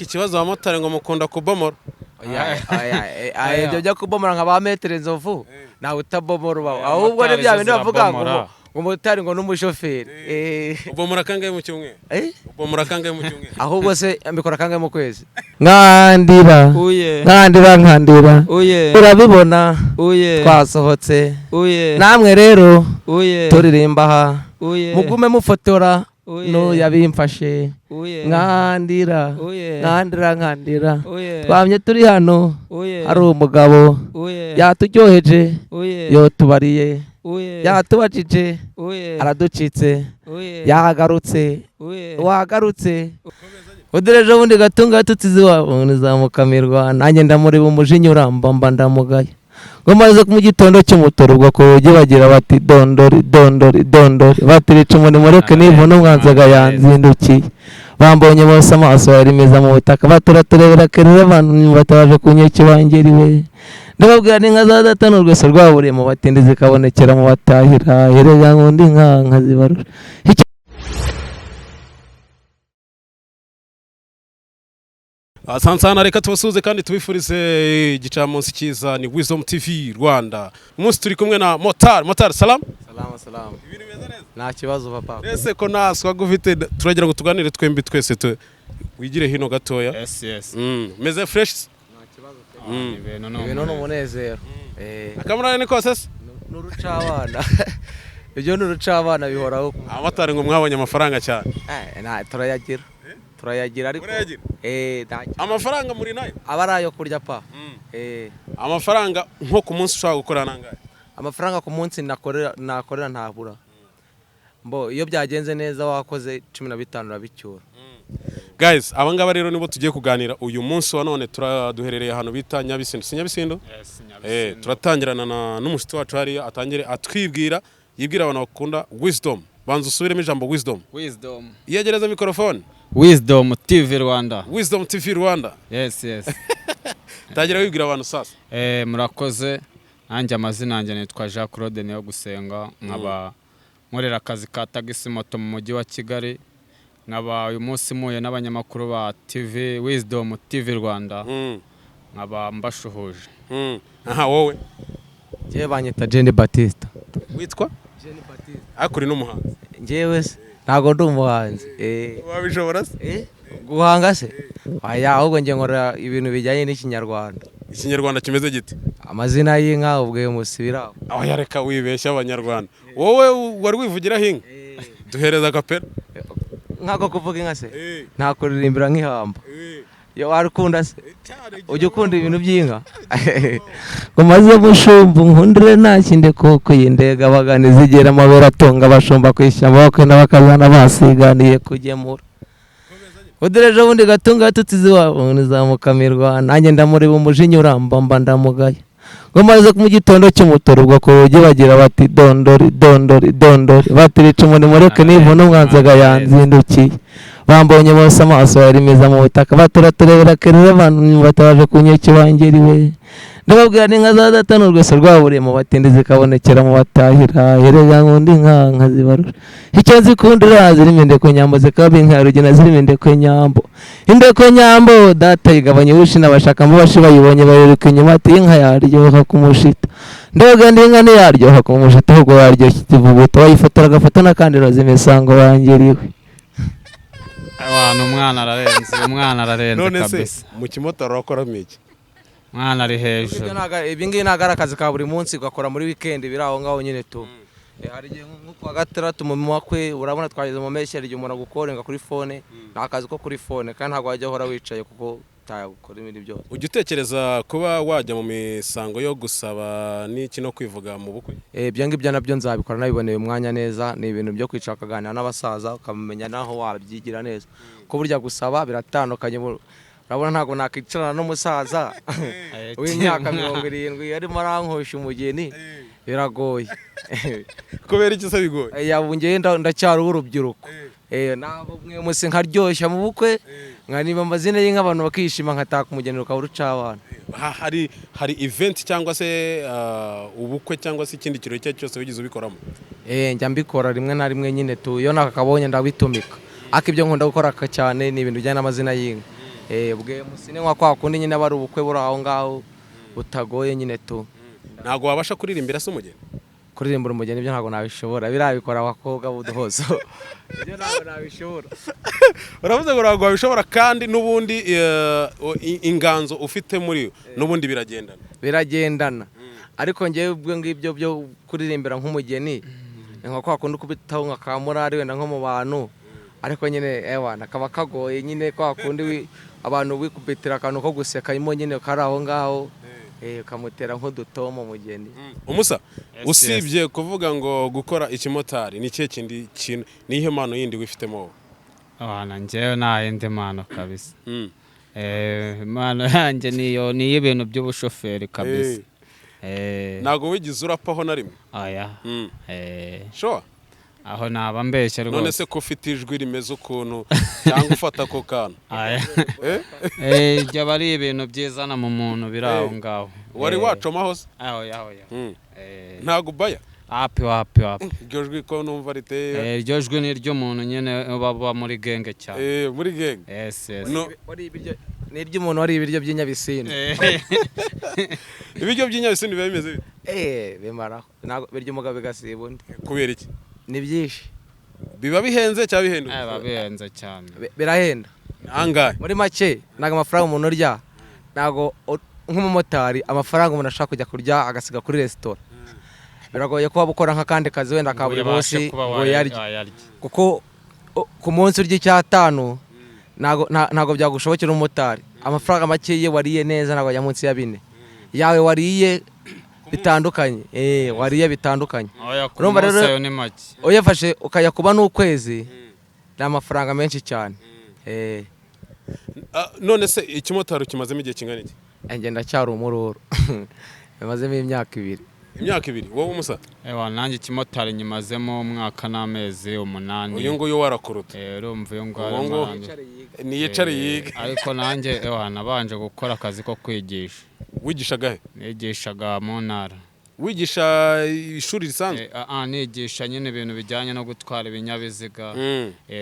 Ikibazo abamotari ngo mukunda kubomora. Ibyo byo kubomora nka ba metere nzovu nawe utabomora ubaho ahubwo ni bya bintu bavuga ngo umumotari ngo n'umushoferi. Ubomora kangahe mu cyumweru? Ubomora kangahe mu cyumweru? Ahubwo se mbikora kangahe mu kwezi? Nkandira urabibona twasohotse namwe rero turirimba aha mugume mufotora no yabimfashe nkandira twamye turi hano ari umugabo yaturyoheje yotubariye yatubajije araducitse yagarutse wagarutse udereje bundi gatunga tutizi wabo nizamukamirwa nanjye ndamureba umujinya uramba ndamugaye ngo maze mu gitondo cy'umutoro ubwo ko bagira bati dondori batirica umurimo reke nivuna umwanzaga yanzindukiye bambonye bose amaso yari meza mu butaka baturatureba kerera abantu batabaje kunyeki bangeriwe ndababwira n'inka za data n'urwese rwaburiye mu batindi zikabonekera mu batahira herega ngundi nka zibarura. Asansana reka tubasuze kandi tubifurize igicamunsi cyiza ni Wisdom TV Rwanda. Umunsi turi kumwe na Motar salam. Ibintu bimeze neza? Nta kibazo papa. Ese ko naswa gufite turagira ngo tuganire twembi twese wigire hino gatoya. Yes. Meze fresh? Nta kibazo. Ibintu n'umunezero. Akamara ni kose se? N'urucabana. Ibyo n'urucabana bihoraho. Amatari ngo mwabonye amafaranga cyane. Turayagira ariko amafaranga muri nayo abarayo kurya pa. Amafaranga nko ku munsi ushaka gukora nangahe? Amafaranga ku munsi nakorera ntabura. Mbo iyo byagenze neza wakoze 15 urabicyura. Guys, abangaba rero nibo tugiye kuganira uyu munsi wa none turaduherereye hano bita Nyabisindo. Nyabisindo? Yes. Turatangirana n'umushiti wacu hari atangire atwibwira yibwira abantu bakunda Wisdom. Banza usubiremo ijambo Wisdom. Yegereza mikrofone. Wisdom TV Rwanda. Wisdom TV Rwanda. Yes. Tagira wibwira abantu sasa. Murakoze. Nanjye amazina yanjye nitwa Jean Claude Niyo Gusenga nkaba nkorera akazi ka tagisi moto mu mujyi wa Kigali. Nkaba uyu munsi muye n'abanyamakuru ba TV Wisdom TV Rwanda. Nkaba mbashuhuje. Aha wowe. Je banyita Jenny Batista. Witwa? Jenny Batista. Akuri n'umuhanzi. Njewe se ntago ndi umuhanzi. Wabishobora se? Guhanga se? Aya ahubwo nge nkora ibintu bijyanye n'ikinyarwanda. Ikinyarwanda kimeze giti? Amazina y'inka ubwe musibira. Aho yareka wibeshya abanyarwanda. Wowe wari wivugira hinga? Duhereza kapera. Nkako kuvuga inka se? Nta kuririmbira nk'ihamba. Yo warukunda se? Ujye ukunda ibintu by'inka. Kumaze mushumba nkundire nakinde koko yindega bagane zigera amabera atonga bashumba kwishyamba bakwe n'abakazana basiganiye kugemura. Udereje bundi gatunga tutizi wabo nizamukamirwa nanjye ndamureba umujinya uramba ndamugaye. Ngo maze mu gitondo cy'umutoro ubwo ko bagira bati dondori batirica umurimo reke nivuna umwanzaga yanzindukiye bambonye bose amaso yari meza mu butaka baturatureba kerera abantu batabaje kunyeki bangeriwe ndababwira n'inka za data n'urwese rwaburiye mu batindi zikabonekera mu batahira herega ngundi nka zibarura. Icyo zikundira zirimo indeko nyambo zikaba inka rugina zirimo indeko nyambo data yigabanya ubushi n'abashaka mu bashi bayibonye bayiruka inyuma ati inka yaryoha kumushita ndababwira n'inka ntiyaryoha kumushita ahubwo yaryoshye ikivuguto bayifotora agafoto n'akandi roza imisango bangeriwe. Umwana ararenze kabisa. Mu kimotoro wakoramo iki? Mwana ari hejuru. Ibi ngibi ntago ari akazi ka buri munsi ugakora muri weekend biri aho ngaho nyine tu. Hari igihe nko kwa gatandatu mu makwe urabona twageze mu meshyeri igihe umuntu agukorenga kuri phone nta kazi ko kuri phone kandi ntago wajya hora wicaye kuko utayakora ibindi byose. Ujya utekereza kuba wajya mu misango yo gusaba n'iki no kwivuga mu bukwe? Ibyo ngibyo nabyo nzabikora nabiboneye umwanya neza ni ibintu byo kwicara ukaganira n'abasaza ukamenya naho wabyigira neza ko burya gusaba biratandukanye. Urabona ntago nakicarana n'umusaza w'imyaka 70 arimo arankosha umugeni biragoye. Kubera iki se bigoye? Yabungeye ndacyari urubyiruko. Nabo mwe musi nkaryoshya mu bukwe nkaniba amazina y'inka abantu bakishima nkataka umugeni ukawuruca abana. Hari event cyangwa se ubukwe cyangwa se ikindi kirori cyose wigize ubikoramo? Njya mbikora rimwe na rimwe nyine tu yo nakakabonye ndabitumika. Akibyo nkunda gukora cyane ni ibintu bijyana n'amazina y'inka. ubwe musine nka kwa kundi nyine bari ubukwe buri aho ngaho butagoye nyine tu. ntago wabasha kuririmbira se umugeni? Kuririmbira umugeni ibyo ntago nabishobora, birabikora abakobwa buduhozo. Ibyo ntago nabishobora. uravuze ngo ntago wabishobora kandi n'ubundi inganzo ufite muri yo n'ubundi biragendana ariko ngewe ubwo ngibyo byo kuririmbira nk'umugeni nka kwa kundi kubitaho nka kamurari wenda nko mu bantu, ariko nyine nakaba kagoye nyine kwa kundi abantu wikubitira akantu ko gusekamo nyine kari aho ngaho ukamutera nk'udutomo umugeni. Umusa usibye kuvuga ngo gukora ikimotari ni cye kindi kintu nihe mpano yindi wifitemo? Njyewe nta yindi mpano kabisa. Impano yanjye niyo ibintu by'ubushoferi kabisa. Ntago wigize urapaho na rimwe? Oya. Sure. Aho naba mbeshya rwose. None se ko ufite ijwi rimeze ukuntu cyangwa ufata ko kana? Ibyo bari ibintu byizana mu muntu biri aho ngaho. Wari wacomaho se? Oya. Ntago ubaya? Wapi. Iryo jwi ko numva riteye? Iryo jwi ni iry'umuntu nyine baba muri genge cyane. Muri genge? Yes. Ni iry'umuntu wari ibiryo by'inyabisini. Ibiryo by'inyabisini biba bimeze bite? Bimaraho. Ntago birya umugabo bigasiba undi. Kubera iki? Ni byinshi. Biba bihenze cyangwa bihenduka? Biba bihenze cyane. Birahenda. Angahe? Muri make ntago amafaranga umuntu urya, ntago nk'umumotari amafaranga umuntu ashaka kujya kurya agasiga kuri resitora. Biragoye ko wabukora nk'akandi kazi wenda ka buri munsi ngo yarye. Kuko ku munsi urya icyatanu ntago byagushobokera umumotari. Amafaranga make ye wariye neza ntago ajya munsi ya 4. Yawe wariye bitandukanye. Wariye bitandukanye. Urumva rero ni make. Uyafashe ukayakuba n'ukwezi ni amafaranga menshi cyane. None se ikimotari kimazemo igihe kingana iki? Ngenda cyari umururu. Bimazemo imyaka 2. Imyaka 2? Wowe Umusa? Nanjye ikimotari nyimazemo umwaka n'amezi 8. Uyu nguyu warakuruta? Urumva uyu nguyu ni yicare yiga. Ariko nanjye nabanje gukora akazi ko kwigisha. Wigishaga he? Nigishaga mu ntara. Wigisha ishuri risanzwe? Nigisha nyine ibintu bijyanye no gutwara ibinyabiziga.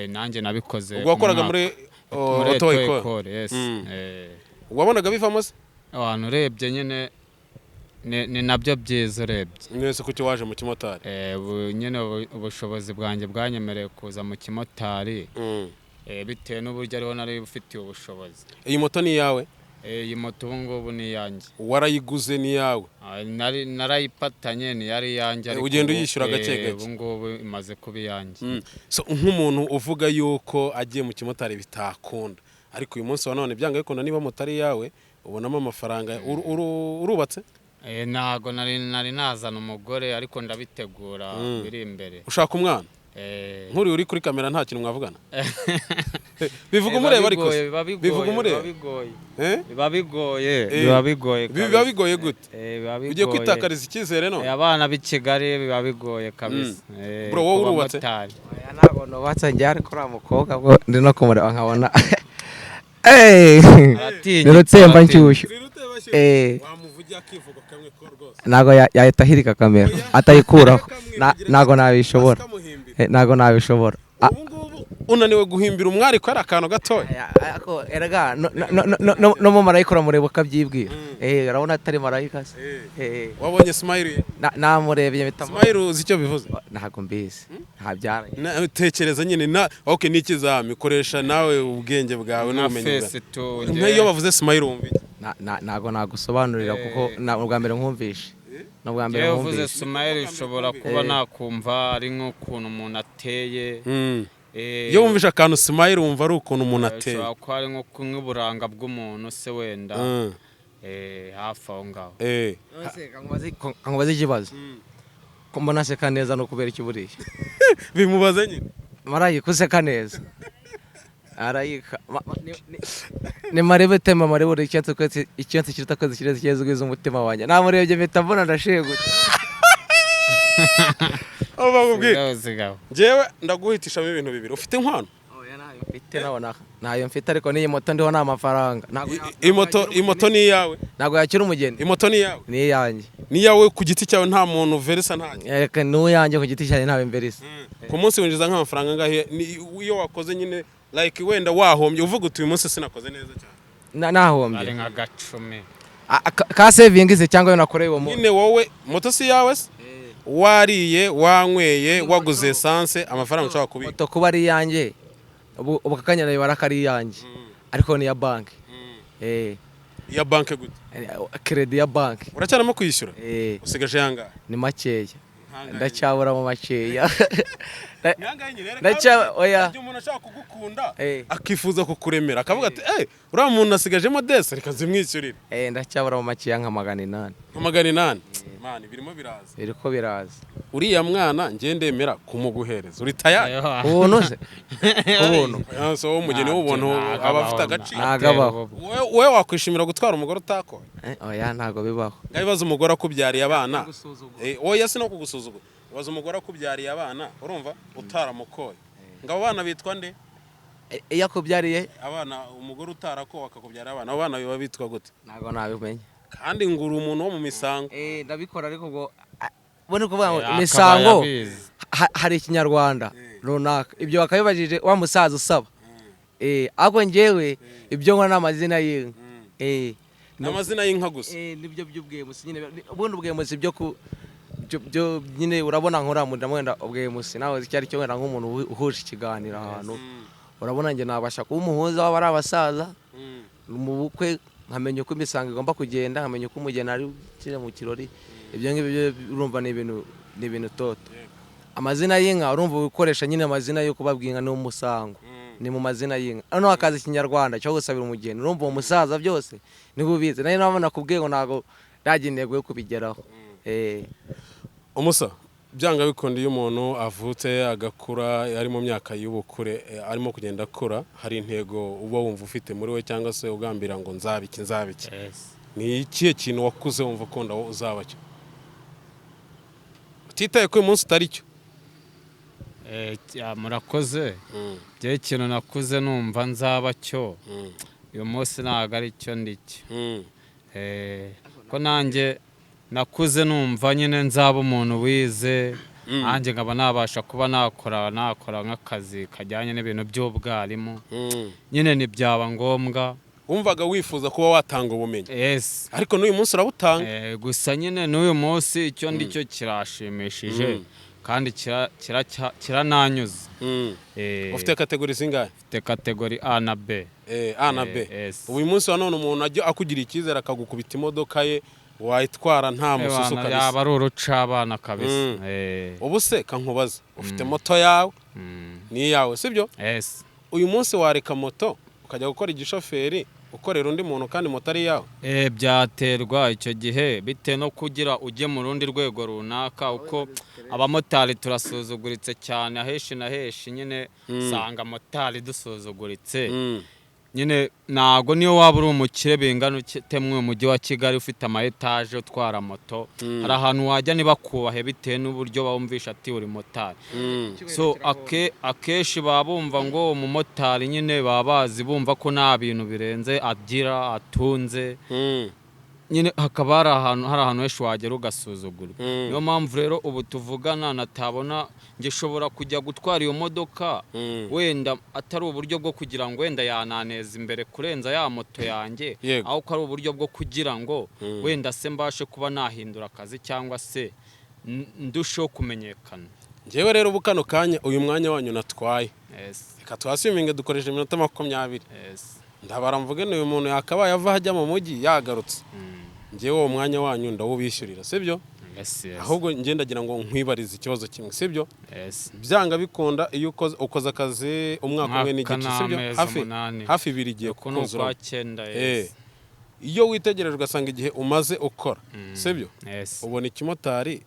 Nanjye nabikoze. Ubwo wakoraga muri auto école? Yes. Wabonaga bivamo se? Urebye nyine ni nabyo byiza urebye. Mwese kuki waje mu kimotari? Nyine ubushobozi bwanjye bwanyemereye kuza mu kimotari. Bitewe n'uburyo ariho nari ufitiye ubushobozi. Iyi moto ni iyawe? Iyi moto ubu ngubu ni iyanjye. Warayiguze ni iyawe? Narayipatanye ni yari iyanjye. Ugenda uyishyura gake gake? Ubu ngubu imaze kuba iyanjye. So nk'umuntu uvuga yuko agiye mu kimotari bitakunda, ariko uyu munsi wa none byanga bikunda niba motari yawe ubonamo amafaranga. Urubatse? Ntago nari nazana umugore ariko ndabitegura biri imbere. Ushaka umwana? Nkuri uri kuri kamera nta kintu mwavugana? Bivuga umureba ariko bivuga umureba? Biba bigoye. Biba bigoye gute? Ugiye kwitakariza icyizere no? Abana b'i Kigali biba bigoye kabisa. Bro wowe urubatse? Ntago nubatse njye ariko uriya mukobwa bwo ndi no kumureba nkabona nirutsemba nshyushyu. Ntago yahita ahirika kamera atayikuraho. Ntago nabishobora. Ntago nabishobora. Unaniwe guhimbira umwari ko ari akantu gatoya? Erega no mu marayika uramureba ukabyibwira. Urabona atari marayika se? Wabonye smile ye? Namurebye mpita. Smile uzi icyo bivuze? Ntago mbizi. Ntabyara. Tekereza nyine okay n'ikizami koresha nawe ubwenge bwawe n'ubumenyi bwawe. Nk'iyo bavuze smile wumva iki? Ntago nagusobanurira kuko ubwa mbere nkumvishe. Iyo uvuze smile ushobora kuba nakumva ari nk'ukuntu umuntu ateye. Iyo wumvisha akantu smile wumva ari ukuntu umuntu ateye. Ushobora kuba ari nk'uburanga bw'umuntu se wenda. Hafi aho ngaho. Kankubaze ikibazo. Ko mbona aseka neza no kubera iki buriya? Bimubaze nyine. Marayika useka neza. Arayika. Ni marebe tema marebe uri icyatsi kiruta kwezi kireze cyezugwiza umutima wanjye. Namurebye mpita mbona ndashegutse. Jewe ndaguhitisha ibintu bibiri. Ufite inkwano? Ntayo mfite ariko niyi moto ndiho nta mafaranga. Imoto ni iyawe? Ntago yakira umugeni. Imoto ni iyawe? Ni iyanjye. Ni iyawe ku giti cyawe nta muntu verisa ntanjye? Reka ni uyanjye ku giti cyawe ntawe verisa. Ku munsi winjiza nk'amafaranga ngahe iyo wakoze nyine like wenda wahombye uvuga uti uyu munsi sinakoze neza cyane? nahombye ari nka gacumi ka saving se cyangwa yo nakoreye uwo nyine wowe moto si yawe se wariye wanyweye waguze essence amafaranga ushaka kubika moto kuba ari yanjye ubu kakanya nayo barakari yanjye ariko ni ya banki ya banki gute credit ya banki uracyaramo kuyishyura usigaje yanga ni makeya ndacyabura mu makeya oya umuntu ashaka kugukunda akifuza kukuremera akavuga ati uriya muntu asigajemo desi reka zimwishyurire ndacyabura mu makeya nka 800 800 mani birimo biraza biriko biraza uriya mwana ngiye ndemera kumuguhereza uri tayari ubuntu se ubuntu so umugeni w'ubuntu aba afite agaciro nagabaho wewe wakwishimira gutwara umugore utako oya ntago bibaho ngabibaza umugore akubyariye abana oya si no kugusuzugura baza umugore akubyariye abana urumva utaramukoye ngo abo bana bitwa nde iyo akubyariye abana umugore utarako akakubyara abana abo bana biba bitwa gute ntago nabimenye kandi ngura umuntu wo mu misango ndabikora ariko ngo bone kuvuga ngo imisango hari ikinyarwanda runaka ibyo bakabibajije wa musaza usaba ahubwo njyewe ibyo nkora n'amazina y'inka n'amazina y'inka gusa nibyo by'ubwemusi nyine ubundi ubwemusi byo nyine urabona nkora mwenda ubwemusi nawe cyari cyo wenda nk'umuntu uhuje ikiganiro ahantu urabona njye nabasha kuba umuhuza w'abari abasaza mu bukwe nkamenya uko imisango igomba kugenda nkamenya uko umugeni ari kiri mu kirori ibyo ngibyo urumva ni ibintu toto amazina y'inka urumva ukoresha nyine amazina yo kubabwira ni umusango ni mu mazina y'inka hano hakaza ikinyarwanda cyo gusabira umugeni urumva uwo musaza byose niho ubizi nayo nabona kubwiye ngo ntago yagendego yo kubigeraho umusa byanga bikunda iyo umuntu avutse agakura ari mu myaka y'ubukure arimo kugenda akura hari intego uba wumva ufite muri we cyangwa se ugambira ngo nzabiki ni ikihe kintu wakuze wumva ukunda wo uzaba cyo utitaye ko uyu munsi utari cyo murakoze byewe ikintu nakuze numva nzaba cyo uyu munsi ntabwo ari cyo ndicyo ko nanjye nakuze numva nyine nzaba umuntu wize nanjye nkaba nabasha kuba nakora nk'akazi kajyanye n'ibintu by'ubwarimu nyine ntibyaba ngombwa wumvaga wifuza kuba watanga ubumenyi ariko n'uyu munsi urabutanga gusa nyine n'uyu munsi icyo ndicyo kirashimishije kandi kirananyuze ufite kategori zingahe ufite kategori A na B uyu munsi wa none umuntu ajya akugira icyizere akagukubita imodoka ye wayitwara nta mususu kabisa yaba ari urucabana kabisa ubu se kankubaza ufite moto yawe ni iyawe sibyo uyu munsi wareka moto ukajya gukora igishoferi ukorera undi muntu kandi moto ari yawe byaterwa icyo gihe bitewe no kugira ujye mu rundi rwego runaka uko abamotari turasuzuguritse cyane aheshi na heshi nyine usanga motari dusuzuguritse nyine ntago niyo waba uri umukire bingana utemwe mu mujyi wa Kigali ufite ama etaje utwara moto hari ahantu wajya nibakubahe bitewe n'uburyo bawumvisha ati uri motari so akeshi babumva ngo umumotari nyine babazi bumva ko nta bintu birenze agira atunze nyine hakaba hari ahantu henshi wagera ugasuzugurwa niyo mpamvu rero ubu tuvugana natabona ngishobora kujya gutwara iyo modoka wenda atari uburyo bwo kugira ngo wenda yananeza imbere kurenza ya moto yanjye ahubwo ari uburyo bwo kugira ngo wenda se mbashe kuba nahindura akazi cyangwa se ndusheho kumenyekana njyewe rero ubu kano kanya uyu mwanya wanyu natwaye reka twasiminge dukoresha iminota 20 ndabara mvuge uyu muntu yakabaye ava hajya mu mujyi yagarutse njyewe uwo mwanya wanyu ndawubishyurira sibyo ahubwo ndagira ngo nkwibarize ikibazo kimwe sibyo byanga bikunda iyo ukoze akazi umwaka umwe n'igice sibyo hafi 2 igiye kuzura iyo witegereje ugasanga igihe umaze ukora sibyo ubona ikimotari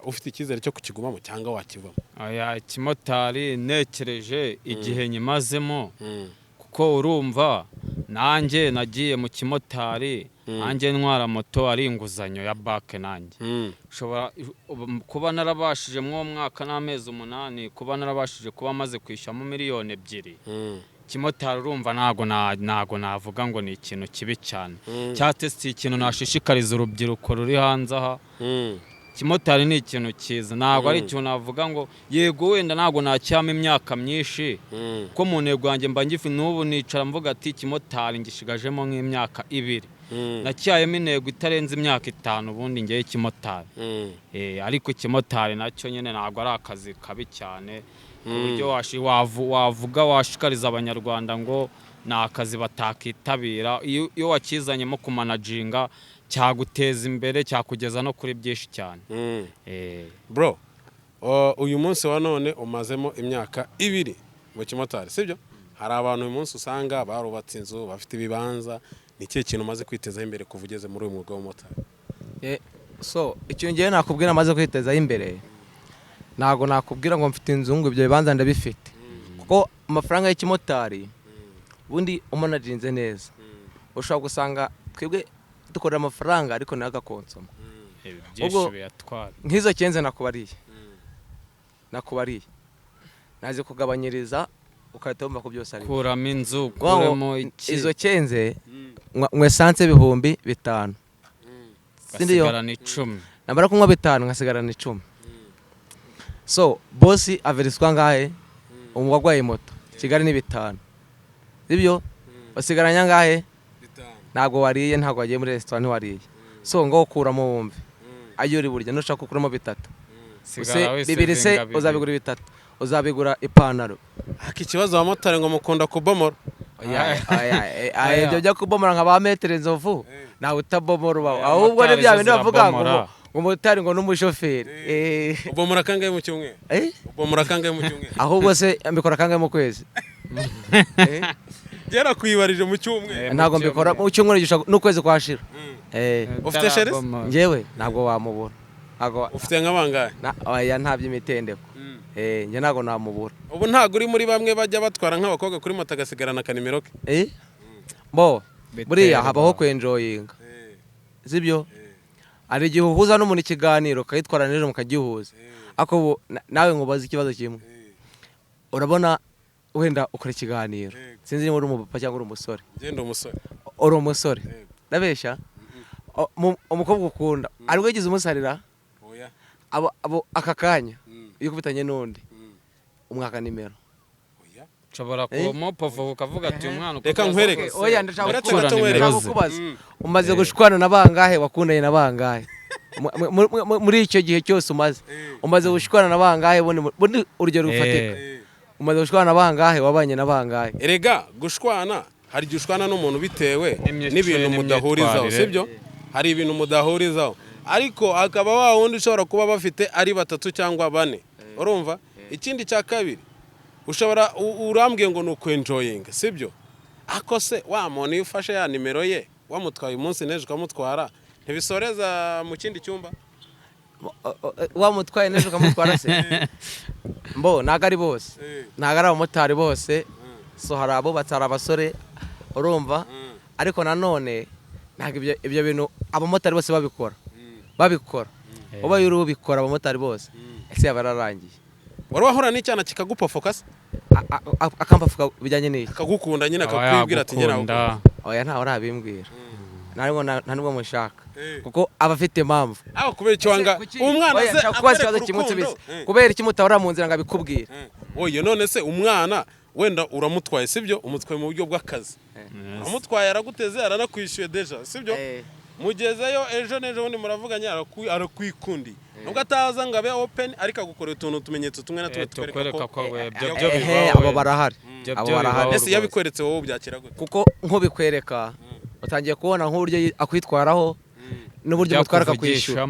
ufite icyizere cyo kukigumamo cyangwa wakivamo ikimotari nekereje igihe nyimazemo kuko urumva nanjye nagiye mu kimotari nanjye ntwara moto ari inguzanyo ya banki nanjye ushobora kuba narabashije mu mwaka n'amezi 8 kuba narabashije kuba maze kwishyamo miliyoni 2 kimotari urumva ntago navuga ngo ni ikintu kibi cyane cyatse si ikintu nashishikariza urubyiruko ruri hanze aha kimotari ni ikintu cyiza ntabwo ari ikintu navuga ngo yego wenda ntabwo nacyama imyaka myinshi ko mu ntego yanjye mba ngifi n'ubu nicara mvuga ati kimotari ngishigajemo nk'imyaka 2 nacyayemo intego itarenze imyaka 5 ubundi ngiye kimotari ariko kimotari nacyo nyine ntabwo ari akazi kabi cyane ku buryo wavuga washikariza abanyarwanda ngo ni akazi batakitabira iyo wakizanyemo kumanaginga cyaguteza imbere cyakugeza no kuri byinshi cyane. Bro, uyu munsi wa none umazemo imyaka 2 mu kimotari sibyo? Hari abantu uyu munsi usanga barubatse inzu bafite ibibanza, ni ikihe kintu umaze kwitezaho imbere kuva ugeze muri uyu mwuga w'umumotari? So icyo ngiye nakubwira amaze kwitezaho imbere ntago nakubwira ngo mfite inzu ngo ibyo bibanza ndabifite kuko amafaranga y'ikimotari ubundi umanaginze neza ushobora gusanga twebwe dukorera amafaranga ariko nayo agakonsoma byinshi biyatwara nk'izo kenze nakubariye naze kugabanyiriza ukahita wumva ko byose ari kuramo inzu kuramo iki izo kenze mwe sanse ibihumbi 5 ngasigarana 10 namara kunywa 5 ngasigarana 10 so bosi averiswa ngahe umugwaye moto Kigali ni 5 sibyo basigaranya ngahe ntago wariye ntago wagiye muri restaurant wariye so ngo ukuramo wumve ayo uri burya nushaka kukuramo 3 bibiri se uzabigura 3 uzabigura ipantaro ikibazo abamotari ngo mukunda kubomora ibyo byo kubomora nka ba metere nzovu nawe utabomora ubaho ahubwo ni bya bindi bavuga ngo umumotari ngo n'umushoferi ubomora kangahe mu cyumweru ubomora kangahe mu cyumweru ahubwo se mbikora kangahe mu kwezi gera kwibarije mu cyumweru ntago mbikora mu cyumweru n'ukwezi kwashira ufite sherese ngewe ntabwo wamubura ufite nk'abangahe oya nta by'imitendeko njye ntago namubura ubu ntago uri muri bamwe bajya batwara nk'abakobwa kuri moto agasigarana akanimero ke bo buriya habaho kwenjoyinga sibyo ari igihe uhuza n'umuntu ikiganiro ukayitwara nijoro mukagihuza ako nawe ngubaza ikibazo kimwe urabona wenda ukora ikiganiro sinzi niba uri umupapa cyangwa uri umusore ngenda umusore uri umusore ndabeshya umukobwa ukunda ari wigize umusarira abo aka kanya iyo kubitanye n'undi umwaka nimero nshobora kumupova ukavuga ati umwana reka nkwereke oya ndashaka kukubaza umaze gushwana na bangahe wakundanye na bangahe muri icyo gihe cyose umaze gushwana na bangahe bundi urugero rufatika umaze gushwana na bangahe wabanye na bangahe erega gushwana hari igihe ushwana n'umuntu bitewe n'ibintu mudahurizaho sibyo hari ibintu mudahurizaho ariko hakaba wa wundi ushobora kuba bafite ari 3 cyangwa 4 urumva ikindi cya kabiri ushobora urambwiye ngo nukwenjoyinga sibyo ako se wa muntu ufashe ya nimero ye wamutwaye umunsi neje ukamutwara ntibisoreza mu kindi cyumba wamutwaye neje ukamutwara se mbo naga ari bose naga ari abamotari bose so hari abo batara abasore urumva ariko nanone naga ibyo bintu abamotari bose babikora uba yuri ubikora abamotari bose ese yabararangiye wari wahora n'icyana kikagupa focus akambafuka bijyanye n'iki akagukunda nyine akakwibwira ati ngera oya ntawe arabimbwira ntabwo mushaka kuko aba afite impamvu kubera icyo wanga umwana se akubaza ikibazo kimutsubize kubera iki mutahora mu nzira ngo abikubwire oye none se umwana wenda uramutwaye sibyo umutwaye mu buryo bw'akazi amutwaye araguteze aranakwishyuye deja sibyo mugezeyo ejo nejo bundi muravuganye arakwikundi nubwo ataza ngo abe open ariko agukorera utuntu tumenyetso tumwe na tumwe tukwereka ko abo barahari ese yabikweretse wowe byakira gute kuko nk'ubikwereka utangiye kubona nk'uburyo akwitwaraho n'uburyo mutwara akakwishyura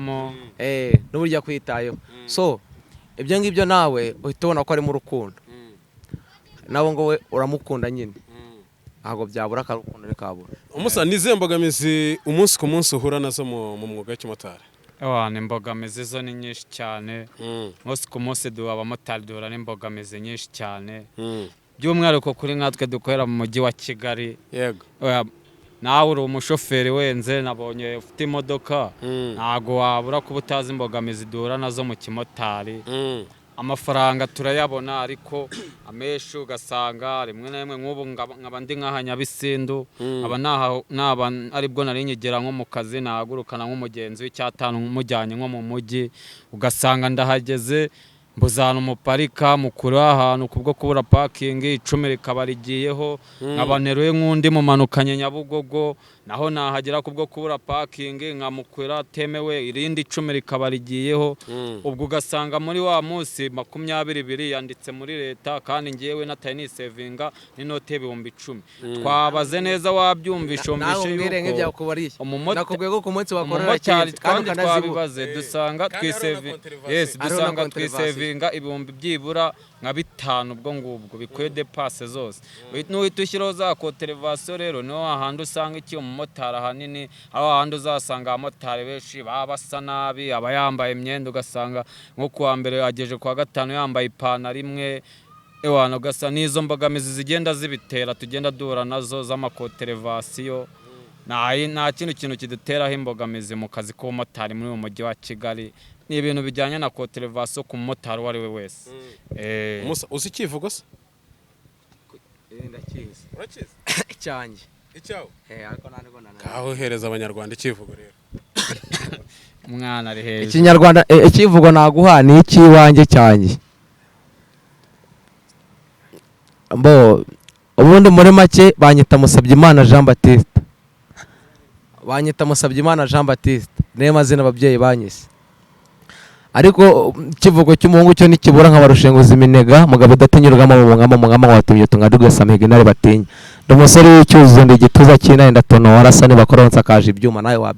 n'uburyo akwitayeho so ibyo ngibyo nawe uhita ubona ko ari mu rukundo nawe ngo we uramukunda nyine ntabwo byabura akarukundo nikabura umusa nize mbogamizi umunsi ku munsi uhura nazo mu mwuga w'ikimotari imbogamizi zo ni nyinshi cyane umunsi ku munsi abamotari duhura n'imbogamizi nyinshi cyane by'umwihariko kuri nkatwe dukorera mu mujyi wa Kigali yego nawe uri umushoferi wenze nabonye ufite imodoka ntago wabura kuba utazi imbogamizi duhura nazo mu kimotari amafaranga turayabona ariko amenshi ugasanga rimwe na rimwe nk'ubu nkaba ndi nk'aha Nyabisindu naba aribwo nari nyigera nko mu kazi nahagurukana nk'umugenzi w'icyatanu mujyanye nko mu mujyi ugasanga ndahageze mbuzana umuparika mukuru ahantu kubwo kubura parking 10 rikaba rigiyeho nkabaneruye nk'undi mumanukanye Nyabugogo naho nahagera kubwo kubura parking nkamukwira temewe irindi 10 rikaba rigiyeho ubwo ugasanga muri wa munsi 22 yanditse muri leta kandi ngiyewe nataye ni savinga n'inote 10,000 twabaze neza wabyumvisha yuko nakubwiye ko ku munsi wakorera kandi twabibaze dusanga dusanga twisavinga ibihumbi byibura nka 5 ubwo ngubwo bikwiye depasse zose nuhita ushyiraho za koterevasiyo rero niho hahandi usanga iki umumotari ahanini aho hahandi uzasanga abamotari benshi baba basa nabi aba yambaye imyenda ugasanga nko kuwa mbere yageje kuwa gatanu yambaye ipantaro imwe ewana ugasa n'izo mbogamizi zigenda zibitera tugenda duhura nazo z'amakoterevasiyo nta kintu kiduteraho imbogamizi mu kazi k'ubumotari muri uyu mujyi wa Kigali ni ibintu bijyanye na koterevasiyo ku mumotari uwo ari we wese uzi ikivugo se ndakizi urakizi icyanjye icyawe ariko ntabwo kaho hereza abanyarwanda ikivugo rero umwana ari hejuru ikinyarwanda ikivugo naguha ni ikiwanjye cyanjye ubundi muri make banyita Musabyimana Jean Baptiste niyo mazina ababyeyi banyise ariko kivugo cy'umuhungu cyo nikibura nk'abarushenguza iminega mugabo udatinyurugamo mu watumye tungaduge samhiga intare batinya umusore w'icyuzuzo ndi igituza cy'intare ndatono warasa ni bakoronsa kaje ibyuma nawe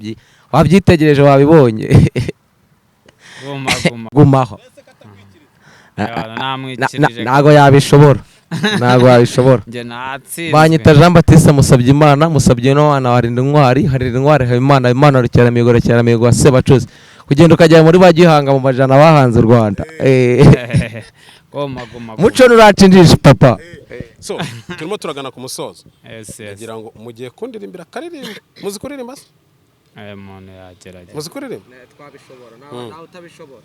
wabyitegereje wabibonye gumaho ntago yabishobora banyita Jean Baptiste Musabyimana Musabyimana warinda intwari Habimana Rukeramihigo wa Sebacuzi kugenda ukajya muri bagihanga mu majana bahanze u Rwanda muco nuracinjije papa so turimo turagana ku musozo kugira ngo mugiye kundirimbira karirimba muzi kuririmba se umuntu yagerageza muzi kuririmba twabishobora nawe utabishobora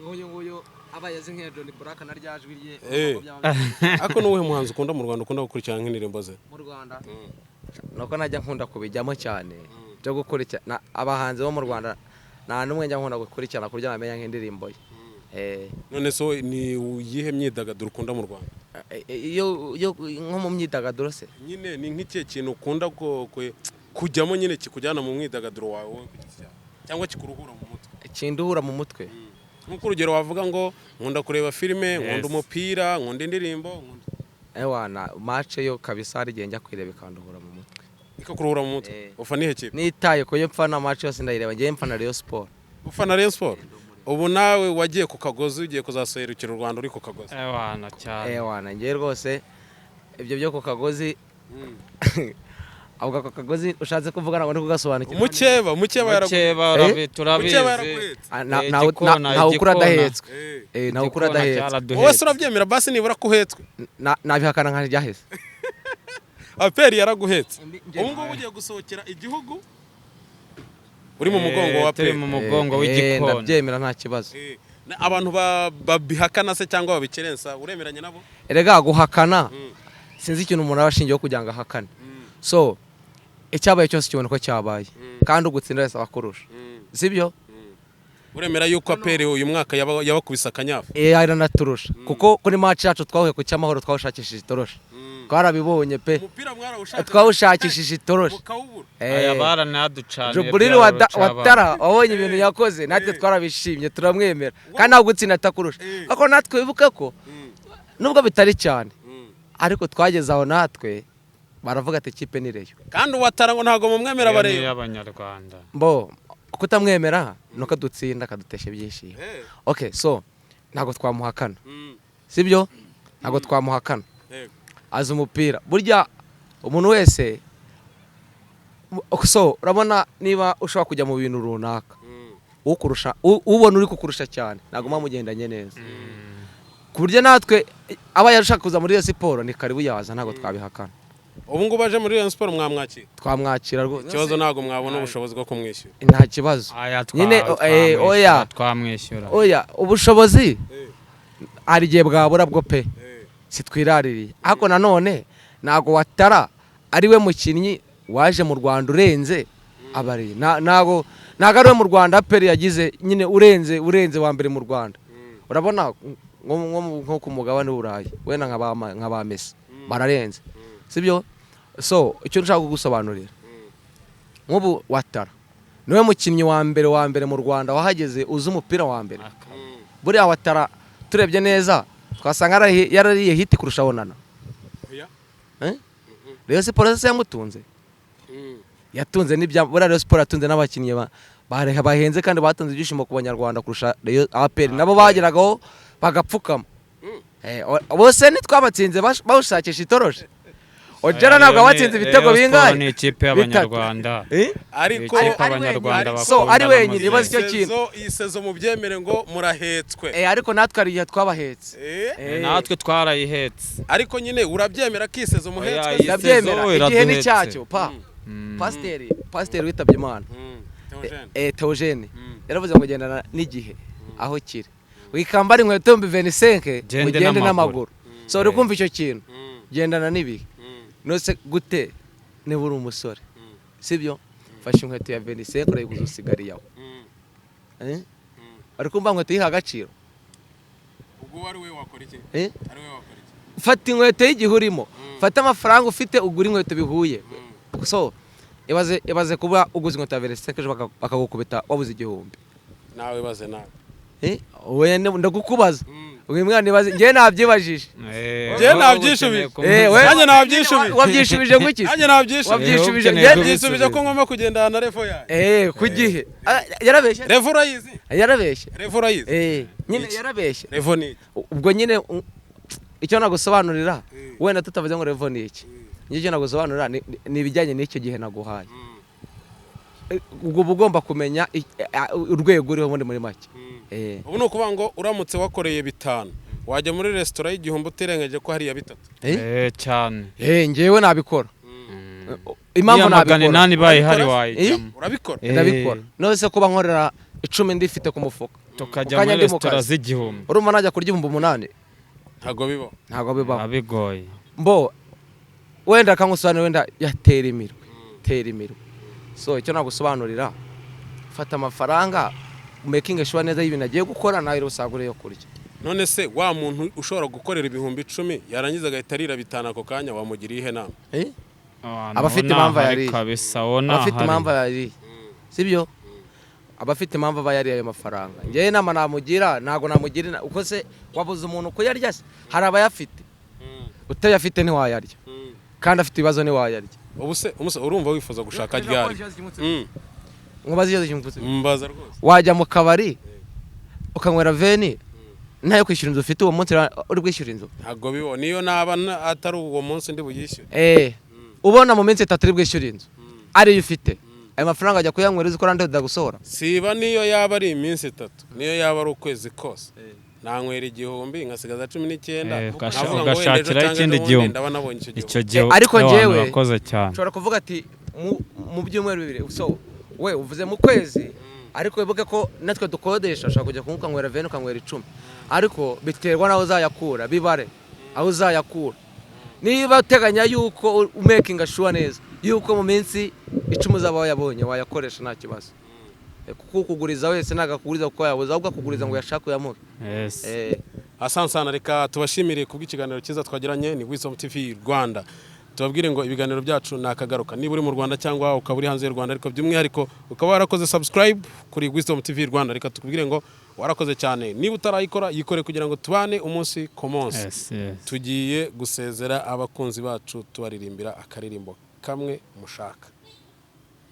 nguyu abayazi nk'iya John Black na ryajwi rye ako nuwe muhanzi ukunda mu Rwanda ukunda gukurikirana nk'indirimbo ze mu Rwanda nuko najya nkunda kubijyamo cyane byo gukurikirana abahanzi bo mu Rwanda nta numwe njya nkunda gukurikirana kurya bamenya nk'indirimbo ye none so ni uyihe myidagaduro ukunda mu Rwanda iyo nko mu myidagaduro se nyine ni nk'ikihe kintu ukunda kujyamo nyine kikujyana mu mwidagaduro wawe cyangwa kikuruhura mu mutwe kinduhura mu mutwe nk'uko urugero wavuga ngo nkunda kureba filime nkunda umupira nkunda indirimbo ewana match yo kabisa ari njya kwireba ikanduhura mu mutwe ikakuruhura mu mutwe ufana ihe kipe nitaye ko yempfana match yose ndayireba ngiye mpfana Rayon Sport ufana Rayon Sport ubu nawe wagiye ku Kagozi ugiye kuzasoherukira u Rwanda uri ku Kagozi ewana cyane ewana ngiye rwose ibyo byo ku Kagozi avuga ko Kagozi ushatse kuvuga ngo ndi kugasobanukira mukeba turabizi nawe ukura adahetswe nawe ukura adahetswe wowe se urabyemera basi nibura kuhetswe nabihakana nka ryaheze aperi yaraguhetse ubu ngubu ugiye gusohokera igihugu uri mu mugongo wa aperi mu mugongo w'igikona ndabyemera nta kibazo abantu babihakana se cyangwa babikerensa uremeranye nabo erega guhakana sinzi ikintu umuntu abashingiyeho kugira ngo ahakane so icyabaye cyose kibona ko cyabaye kandi ugutsinda wese abakurusha sibyo uremera yuko aperi uyu mwaka yabakubise akanyafu aranaturusha kuko kuri match yacu twahuye ku cyamahoro twawushakishije itorosha twarabibonye pe twawushakishije itorosha Jubril Watara wabonye ibintu yakoze natwe twarabishimye turamwemera kandi ntabwo gutsinda atakurusha ariko natwe wibuke ko nubwo bitari cyane ariko twageze aho natwe baravuga ati ikipe ni Rayon kandi Watara ngo ntago mumwemera bareba y'abanyarwanda kutamwemera nuko dutsinda kadutesha ibyishimo okay so ntago twamuhakana sibyo ntago twamuhakana azi umupira burya umuntu wese so urabona niba ushobora kujya mu bintu runaka ukurusha ubona uri kukurusha cyane ntago mugendanye neza ku buryo natwe aba yarashaka kuza muri iyo siporo ni karibu yaza ntago twabihakana ubu ngubu aje muri Rayon Sport mwamwakira twamwakira rwose ikibazo ntabwo mwabona ubushobozi bwo kumwishyura nta kibazo nyine oya twamwishyura oya ubushobozi hari igihe bwabura bwo pe sitwiraririye ariko nanone ntabwo Watara ari we mukinnyi waje mu Rwanda urenze abari ntabwo ari we mu Rwanda peri yagize nyine urenze wa mbere mu Rwanda urabona nko ku mugabane w'Uburayi wenda nka ba Messi bararenze sibyo so icyo nshaka kugusobanurira nk'ubu Watara niwe mukinnyi wa mbere mu Rwanda wahageze uzi umupira wa mbere buriya Watara turebye neza twasanga yarariye hiti kurusha Onana Rayon Sport yamutunze yatunze buriya Rayon Sport yatunze n'abakinnyi bahenze kandi batunze ibyishimo ku banyarwanda kurusha APR nabo bageragaho bagapfukama bose ntitwabatsinze bawushakisha itoroje Ojera ntabwo abatsinze ibitego bingahe ni ikipe y'abanyarwanda ariko so ari wenyine ibaze icyo kintu iyi sezo mu byemere ngo murahetswe ariko natwe ari igihe twabahetse natwe twarayihetse ariko nyine urabyemera ko iyi sezo muhetswe ndabyemera igihe ni cyacyo pasiteri witabye Imana Theogene yaravuze ngo gendana n'igihe aho kiri wikambara inkweto 25 ugende n'amaguru so uri kumva icyo kintu gendana n'ibihe nose gute niba uri umusore sibyo fashe inkweto ya 25 urayiguza usigari yawe ari kumva inkweto yiha agaciro ubwo wari we wakora iki ari we wakora iki fata inkweto y'igihe urimo fata amafaranga ufite ugura inkweto bihuye so ibaze kuba uguze inkweto ya 25 bakagukubita wabuze igihumbi nawe ibaze nawe we ndagukubaza uyu mwana ibaze ngiye nabyibajije ngiye nabyishubije nanjye nabyishubije wabyishubije nguki nanjye nabyishubije wabyishubije nabyishubije ko ngomba kugendana na Revo yawe ku gihe yarabeshye Revo urayizi yarabeshye Revo urayizi nyine yarabeshye Revo ni ubwo nyine icyo nagusobanurira wenda tutavuze ngo Revo ni iki icyo nagusobanurira ni ibijyanye n'icyo gihe naguhaye ubwo ugomba kumenya urwego uriho muri make ubu ni ukuvuga ngo uramutse wakoreye 5 wajya muri resitora y'igihumbi utirengeje ko hariya 3 cyane ngewe nabikora impamvu nabikora nani bayi hari wayijyamo urabikora ndabikora nose kuba nkorera 10 ndifite ku mufuka tukajya muri resitora z'igihumbi urumva najya kurya 8 ntago bibaho abigoye mbo wenda kangusobanurira wenda yatera imirwe so icyo nagusobanurira fata amafaranga making sure neza y'ibintu agiye gukora nawe rusagure yo kurya none se wa muntu ushobora gukorera 10,000 yarangiza agahita arira 5 ako kanya wamugiriye ihe nama abafite impamvu yari abafite impamvu yari sibyo abafite impamvu bayari ayo mafaranga ngiye nama namugira nago namugira uko se wabuze umuntu kuyarya se hari abayafite utayafite ntiwayarya kandi afite ibibazo ntiwayarya ubu se urumva wifuza gushaka ryari nkubaze iyo kimutse mbaza rwose wajya mu kabari ukanywera veni ntayo kwishyura inzu ufite uwo munsi uri kwishyura inzu ntago bibo niyo naba atari uwo munsi ndi buyishyure ubona mu minsi 3 uri bwishyura inzu ari ufite ayo mafaranga ajya kuyanywera uzi ko rande udagusohora siba niyo yaba ari iminsi 3 niyo yaba ari ukwezi kose nanywera 1,000 nkasigaza 19 ugashakira ikindi gihumbi icyo gihe ariko njyewe wakoze cyane ushobora kuvuga ati mu byumweru 2 so we uvuze mu kwezi ariko wibuke ko natwe dukodesha ushaka kujya kunywera veni ukanywera 10 ariko biterwa naho uzayakura bibare aho uzayakura niba uteganya yuko umaking sure neza yuko mu minsi 10 uzaba wayabonye wayakoresha nta kibazo kuko kuguriza wese nagakuguriza kuko yabuze ahubwo kuguriza ngo yashaka uyamuhe asansana reka tubashimire kubw'ikiganiro cyiza twagiranye ni Wisdom TV Rwanda tubabwire ngo ibiganiro byacu nakagaruka niba uri mu Rwanda cyangwa ukaba uri hanze y'u Rwanda ariko by'umwihariko ukaba warakoze subscribe kuri Wisdom TV Rwanda reka tukubwire ngo warakoze cyane niba utarayikora yikore kugira ngo tubane umunsi ku munsi tugiye gusezera abakunzi bacu tubaririmbira akaririmbo kamwe mushaka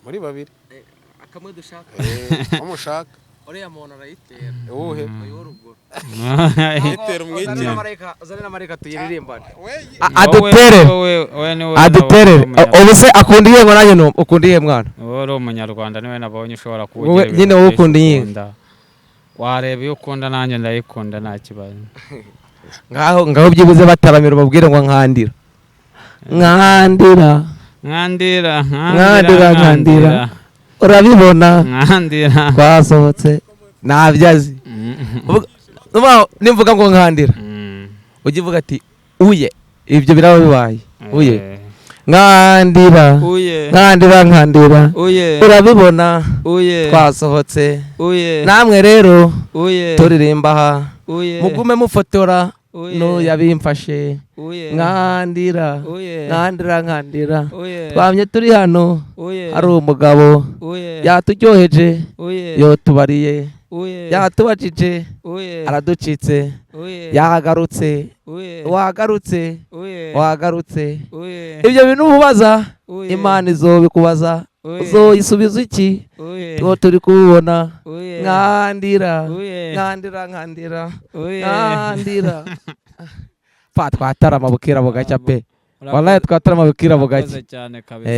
muri babiri akamwe dushaka umushaka uriya muntu arayitera uwuhe uyoruguru yitera umwitero uzane na mareka tuyiririmbane adutere ubu se akundiye ngo nanjye no ukundiye mwana wowe umunyarwanda niwe nabonye ushobora kuwugira nyine wowe ukundiye wareba iyo ukunda nanjye ndayikunda nta kibazo ngaho byibuze bataramira ubabwire ngo nkandira nkandira nkandira nkandira urabibona nkandira twasohotse ntabyazi nimvuga ngo nkandira ujya uvuga ati uye ibyo biraba bibaye uye nkandira nkandira urabibona twasohotse namwe rero turirimba aha mugume mufotora n'uyabimfashe nkandira twamye turi hano hari umugabo yaturyoheje yotubariye yatubajije araducitse yagarutse wagarutse ibyo bintu ububaza Imana izobikubaza uzoyisubiza iki tuba turi kubibona nkandira twatarama bukira bugacya pe wallahi twatarama bukira bugacya cyane kabisa